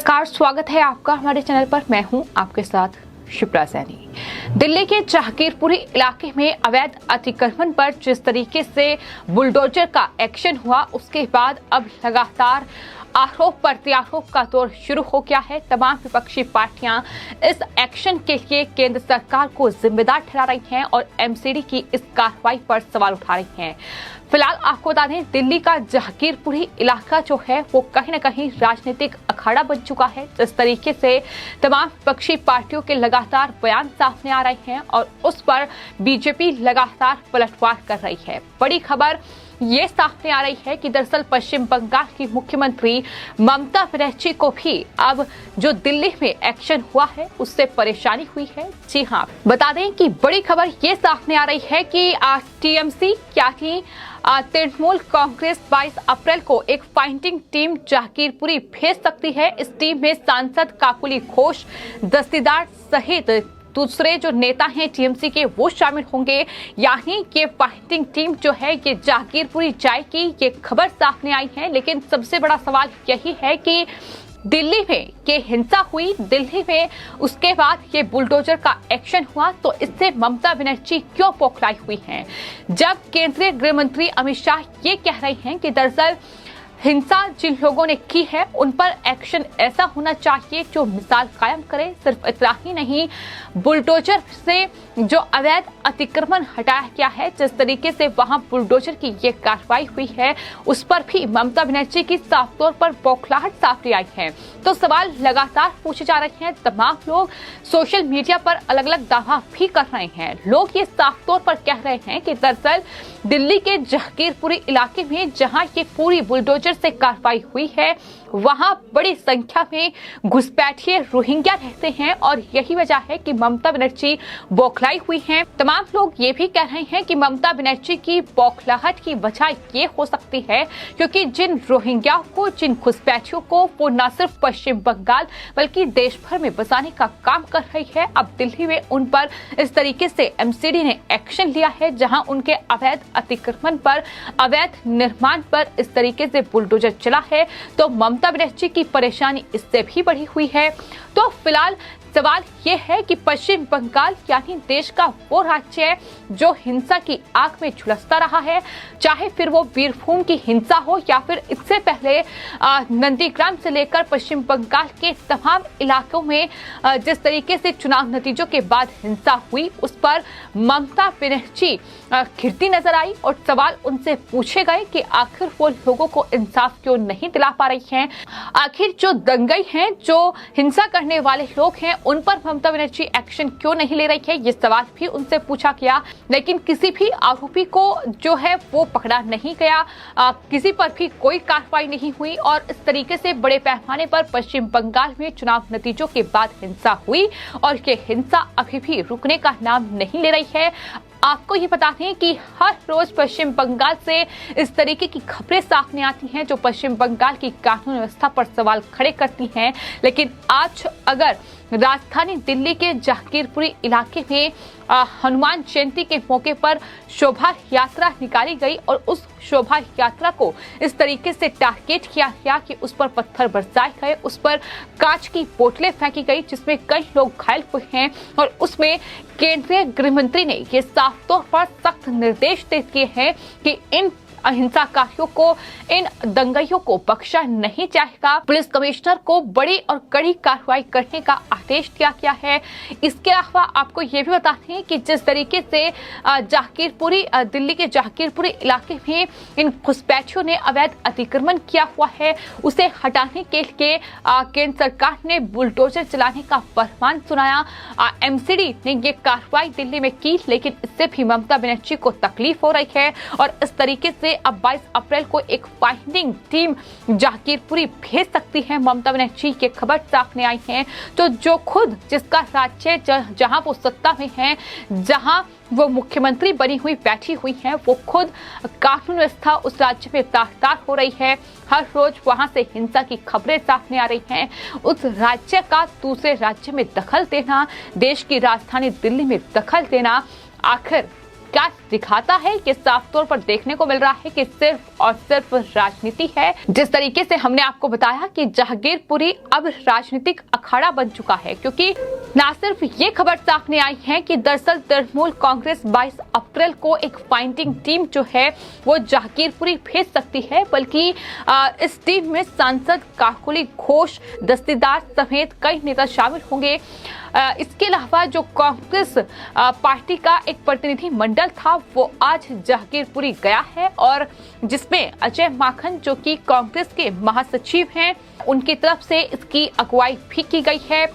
नमस्कार, स्वागत है आपका हमारे चैनल पर। मैं हूं आपके साथ शिप्रा सैनी। दिल्ली के जहांगीरपुरी इलाके में अवैध अतिक्रमण पर जिस तरीके से बुलडोजर का एक्शन हुआ, उसके बाद अब लगातार आरोप प्रत्यारोप का दौर शुरू हो गया है। तमाम विपक्षी पार्टियां इस एक्शन के लिए केंद्र सरकार को जिम्मेदार ठहरा रही हैं और एमसीडी की इस कार्रवाई पर सवाल उठा रही हैं। फिलहाल आपको बता दें, दिल्ली का जहांगीरपुरी इलाका जो है वो कहीं न कहीं राजनीतिक अखाड़ा बन चुका है। जिस तरीके से तमाम विपक्षी पार्टियों के लगातार बयान सामने आ रहे हैं और उस पर बीजेपी लगातार पलटवार कर रही है। बड़ी खबर ये सामने आ रही है कि दरअसल पश्चिम बंगाल की मुख्यमंत्री ममता बनर्जी को भी अब जो दिल्ली में एक्शन हुआ है उससे परेशानी हुई है। जी हाँ, बता दें कि बड़ी खबर ये सामने आ रही है कि टीएमसी यानी तृणमूल कांग्रेस 22 अप्रैल को एक फाइटिंग टीम जहांगीरपुरी भेज सकती है। इस टीम में सांसद काकुली घोष, दस्तीदार सहित दूसरे जो नेता हैं टीएमसी के वो शामिल होंगे। यानी कि फाइटिंग टीम जो है ये जहांगीरपुरी जाएगी, ये खबर सामने आई है। लेकिन सबसे बड़ा सवाल यही है कि दिल्ली में ये हिंसा हुई, दिल्ली में उसके बाद ये बुलडोजर का एक्शन हुआ, तो इससे ममता बनर्जी क्यों बौखलाई हुई हैं? जब केंद्रीय गृह मंत्री अमित शाह ये कह रहे हैं कि दरअसल हिंसा जिन लोगों ने की है उन पर एक्शन ऐसा होना चाहिए जो मिसाल कायम करे। सिर्फ इतना ही नहीं, बुलडोजर से जो अवैध अतिक्रमण हटाया गया है, जिस तरीके से वहां बुलडोजर की ये कार्रवाई हुई है, उस पर भी ममता बनर्जी की साफ तौर पर बौखलाहट सामने आई है। तो सवाल लगातार पूछे जा रहे हैं। तमाम लोग सोशल मीडिया पर अलग अलग दावा भी कर रहे हैं। लोग ये साफ तौर पर कह रहे हैं कि दरअसल दिल्ली के जहांगीरपुरी इलाके में जहां ये पूरी बुलडोजर से कार्रवाई हुई है, वहां बड़ी संख्या में घुसपैठिए रोहिंग्या रहते हैं और यही वजह है कि ममता बनर्जी बौखलाई हुई हैं। तमाम लोग ये भी कह रहे हैं कि ममता बनर्जी की बौखलाहट की वजह ये हो सकती है क्योंकि जिन रोहिंग्याओं को, जिन घुसपैठियों को वो न सिर्फ पश्चिम बंगाल बल्कि देश भर में बसाने का काम कर रही है, अब दिल्ली में उन पर इस तरीके से एमसीडी ने एक्शन लिया है, जहां उनके अवैध अतिक्रमण पर, अवैध निर्माण पर इस तरीके से बुलडोजर चला है। तो ममता बनर्जी की परेशानी इससे भी बढ़ी हुई है। तो फिलहाल सवाल ये है कि पश्चिम बंगाल यानी देश का वो राज्य है जो हिंसा की आग में झुलसता रहा है, चाहे फिर वो बीरभूम की हिंसा हो या फिर इससे पहले नंदीग्राम से लेकर पश्चिम बंगाल के तमाम इलाकों में जिस तरीके से चुनाव नतीजों के बाद हिंसा हुई, उस पर ममता बनर्जी घिरती नजर आई और सवाल उनसे पूछे गए कि आखिर वो लोगों को इंसाफ क्यों नहीं दिला पा रही हैं, आखिर जो दंगई हैं, जो हिंसा करने वाले लोग हैं, उन पर ममता बनर्जी एक्शन क्यों नहीं ले रही है, ये सवाल भी उनसे पूछा गया। लेकिन किसी भी आरोपी को जो है वो पकड़ा नहीं गया, किसी पर भी कोई कार्रवाई नहीं हुई और इस तरीके से बड़े पैमाने पर पश्चिम बंगाल में चुनाव नतीजों के बाद हिंसा हुई और ये हिंसा अभी भी रुकने का नाम नहीं ले रही है। आपको ये बता दें कि हर रोज पश्चिम बंगाल से इस तरीके की खबरें सामने आती हैं जो पश्चिम बंगाल की कानून व्यवस्था पर सवाल खड़े करती हैं। लेकिन आज अगर राजधानी दिल्ली के जहांगीरपुरी इलाके में हनुमान जयंती के मौके पर शोभा यात्रा निकाली गई और उस शोभा यात्रा को इस तरीके से टारगेट किया गया कि उस पर पत्थर बरसाए गए, उस पर कांच की बोतलें फेंकी गई, जिसमें कई लोग घायल हुए हैं और उसमें केंद्रीय गृह मंत्री ने ये साफ तौर पर सख्त निर्देश दे दिए हैं कि इन अहिंसाकारियों को, इन दंगइयों को बख्शा नहीं जाएगा। पुलिस कमिश्नर को बड़ी और कड़ी कार्रवाई करने का आदेश दिया गया है। इसके अलावा आपको ये भी बताते हैं कि जिस तरीके से जहांगीरपुरी, दिल्ली के जहांगीरपुरी इलाके में इन घुसपैठियों ने अवैध अतिक्रमण किया हुआ है, उसे हटाने के लिए केंद्र सरकार ने बुलडोजर चलाने का फरमान सुनाया। एमसीडी ने ये कार्रवाई दिल्ली में की, लेकिन इससे भी ममता बनर्जी को तकलीफ हो रही है और इस तरीके से अब 22 अप्रैल को एक फाइटिंग टीम जहांगीरपुरी भेज सकती है ममता बनर्जी, की खबर सामने आई है। तो जो खुद जिसका राज्य जहां वो सत्ता में है, जहां वो मुख्यमंत्री बनी हुई बैठी हुई हैं, वो खुद कानून व्यवस्था उस राज्य में तार हो रही है। हर रोज वहां से हिंसा की खबरें सामने आ रही हैं। उस राज्य का दूसरे राज्य में दखल देना, देश की राजधानी दिल्ली में दखल देना, आखिर क्या दिखाता है कि साफ तौर पर देखने को मिल रहा है कि सिर्फ और सिर्फ राजनीति है। जिस तरीके से हमने आपको बताया कि जहांगीरपुरी अब राजनीतिक अखाड़ा बन चुका है, क्योंकि न सिर्फ ये खबर सामने आई है कि दरअसल तृणमूल कांग्रेस 22 अप्रैल को एक फाइंडिंग टीम जो है वो जहांगीरपुरी भेज सकती है, बल्कि इस टीम में सांसद काकोली घोष, दस्तीदार समेत कई नेता शामिल होंगे। इसके अलावा जो कांग्रेस पार्टी का एक प्रतिनिधि मंडल था वो आज जहांगीरपुरी गया है, और जिसमें अजय माकन जो कि कांग्रेस के महासचिव हैं उनकी तरफ से इसकी अगुवाई भी की गई है।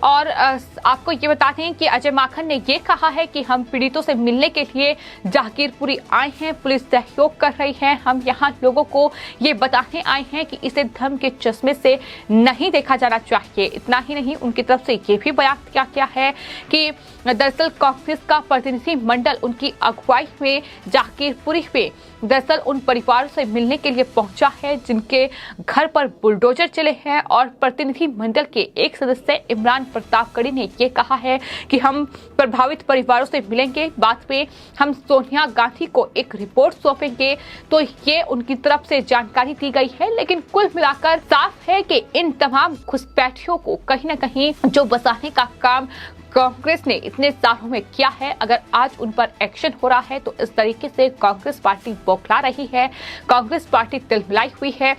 और आपको ये बता दें कि अजय माकन ने ये कहा है कि हम पीड़ितों से मिलने के लिए जहांगीरपुरी आए हैं, पुलिस सहयोग कर रही है, हम यहाँ लोगों को ये बताने आए हैं कि इसे धर्म के चश्मे से नहीं देखा जाना चाहिए। इतना ही नहीं, उनकी तरफ से ये भी बयान किया गया है कि दरअसल कांग्रेस का प्रतिनिधि मंडल उनकी अगुवाई में जहांगीरपुरी में दरअसल उन परिवारों से मिलने के लिए पहुंचा है जिनके घर पर बुलडोजर चले हैं, और प्रतिनिधि मंडल के एक सदस्य इमरान प्रतापगढ़ी ने ये कहा है कि हम प्रभावित परिवारों से मिलेंगे, बाद में हम सोनिया गांधी को एक रिपोर्ट सौंपेंगे। तो ये उनकी तरफ से जानकारी दी गई है, लेकिन कुल मिलाकर साफ है कि इन तमाम घुसपैठियों को कहीं न कहीं जो बसाने का काम कांग्रेस ने इतने सालों में किया है, अगर आज उन पर एक्शन हो रहा है तो इस तरीके से कांग्रेस पार्टी बौखला रही है, कांग्रेस पार्टी तिलमिलाई हुई है।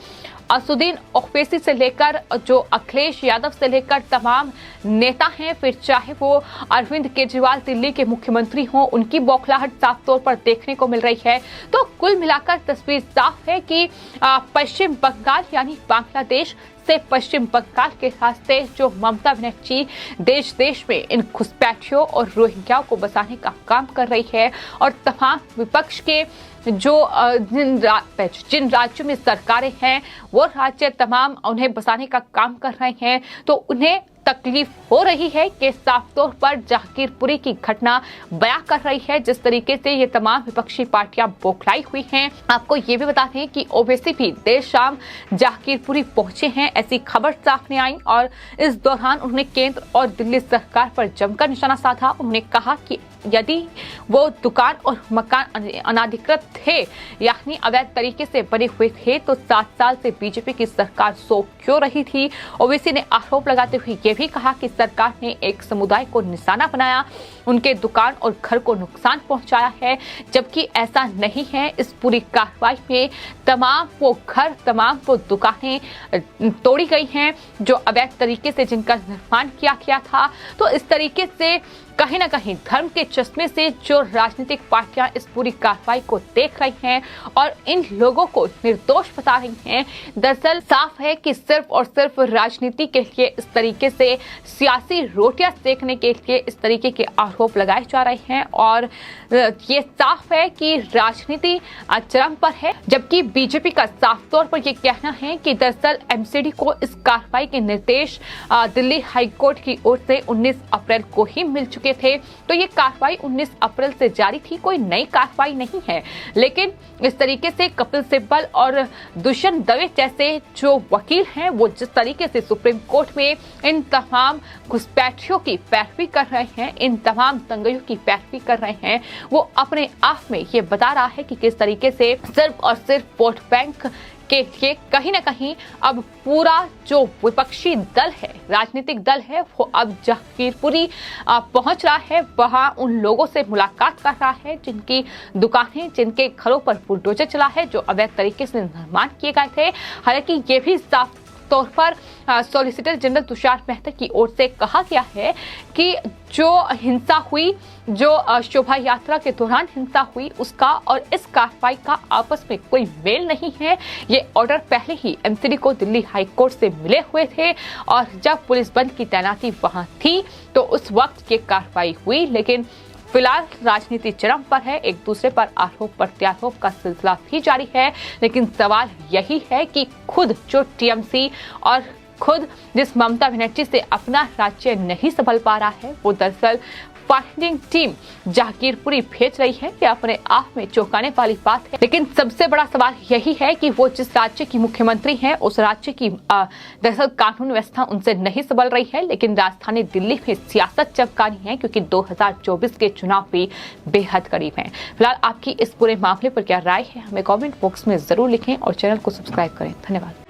असुद्दीन ओवैसी से लेकर जो अखिलेश यादव से लेकर तमाम नेता हैं, फिर चाहे वो अरविंद केजरीवाल दिल्ली के मुख्यमंत्री हों, उनकी बौखलाहट साफ तौर पर देखने को मिल रही है। तो कुल मिलाकर तस्वीर साफ है कि पश्चिम बंगाल यानी बांग्लादेश से पश्चिम बंगाल के रास्ते जो ममता बनर्जी देश देश में इन घुसपैठियों और रोहिंग्याओं को बसाने का काम कर रही है, और तमाम विपक्ष के जो जिन राज्यों में सरकारें हैं वो राज्य तमाम उन्हें बसाने का काम कर रहे हैं, तो उन्हें तकलीफ हो रही है कि साफ तौर पर जहांगीरपुरी की घटना बयां कर रही है। जिस तरीके से ये तमाम विपक्षी पार्टियां बौखलाई हुई हैं। आपको ये भी बताते हैं कि ओवैसी भी देर शाम जहांगीरपुरी पहुंचे हैं, ऐसी खबर सामने आई, और इस दौरान उन्होंने केंद्र और दिल्ली सरकार पर जमकर निशाना साधा। उन्होंने कहा कि यदि वो दुकान और मकान अनाधिकृत थे यानी अवैध तरीके से बने हुए थे तो 7 साल से बीजेपी की सरकार सो क्यों रही थी। ओवैसी ने आरोप लगाते हुए ये भी कहा कि सरकार ने एक समुदाय को निशाना बनाया, उनके दुकान और घर को नुकसान पहुंचाया है, जबकि ऐसा नहीं है। इस पूरी कार्रवाई में तमाम वो घर, तमाम वो दुकानें तोड़ी गई हैं जो अवैध तरीके से जिनका निर्माण किया गया था। तो इस तरीके से कहीं ना कहीं धर्म के चश्मे से जो राजनीतिक पार्टियां इस पूरी कार्रवाई को देख रही हैं और इन लोगों को निर्दोष बता रही हैं, दरअसल साफ है कि सिर्फ और सिर्फ राजनीति के लिए इस तरीके से सियासी रोटियां सेकने के लिए इस तरीके के आरोप लगाए जा रहे हैं। और ये साफ है कि राजनीति चरम पर है, जबकि बीजेपी का साफ तौर पर यह कहना है कि दरअसल एमसीडी को इस कार्रवाई के निर्देश दिल्ली हाईकोर्ट की ओर से 19 अप्रैल को ही मिल चुके थे। तो ये कार्रवाई 19 अप्रैल से जारी थी, कोई नई कार्रवाई नहीं है। लेकिन इस तरीके से कपिल सिब्बल और दुष्यंत दवे जैसे जो वकील हैं वो जिस तरीके से सुप्रीम कोर्ट में इन तमाम घुसपैठियों की पैरवी कर रहे हैं, इन तमाम दंगइयों की पैरवी कर रहे हैं, वो अपने आप में ये बता रहा है कि किस तरीके से सिर्फ और सिर्फ वोट बैंक के लिए कहीं ना कहीं अब पूरा जो विपक्षी दल है, राजनीतिक दल है, वो अब जहांगीरपुरी पहुंच रहा है, वहां उन लोगों से मुलाकात कर रहा है जिनकी दुकानें, जिनके घरों पर बुलडोजर चला है, जो अवैध तरीके से निर्माण किए गए थे। हालांकि ये भी साफ तौर पर सॉलिसिटर जनरल तुषार मेहता की ओर से कहा गया है कि जो हिंसा हुई, जो शोभा यात्रा के दौरान हिंसा हुई, उसका और इस कार्रवाई का आपस में कोई मेल नहीं है। ये ऑर्डर पहले ही एमसीडी को दिल्ली हाईकोर्ट से मिले हुए थे और जब पुलिस बल की तैनाती वहां थी तो उस वक्त ये कार्रवाई हुई। लेकिन फिलहाल राजनीति चरम पर है, एक दूसरे पर आरोप प्रत्यारोप का सिलसिला भी जारी है। लेकिन सवाल यही है कि खुद जो टीएमसी और खुद जिस ममता बनर्जी से अपना राज्य नहीं संभल पा रहा है, वो दरअसल फाइंडिंग टीम जहांगीरपुरी भेज रही है, यह अपने आप में चौंकाने वाली बात है। लेकिन सबसे बड़ा सवाल यही है कि वो जिस राज्य की मुख्यमंत्री हैं, उस राज्य की दरअसल कानून व्यवस्था उनसे नहीं संभल रही है, लेकिन राजधानी दिल्ली में सियासत चमकानी है, क्योंकि 2024 के चुनाव भी बेहद करीब हैं। फिलहाल आपकी इस पूरे मामले पर क्या राय है, हमें कमेंट बॉक्स में जरूर लिखें और चैनल को सब्सक्राइब करें। धन्यवाद।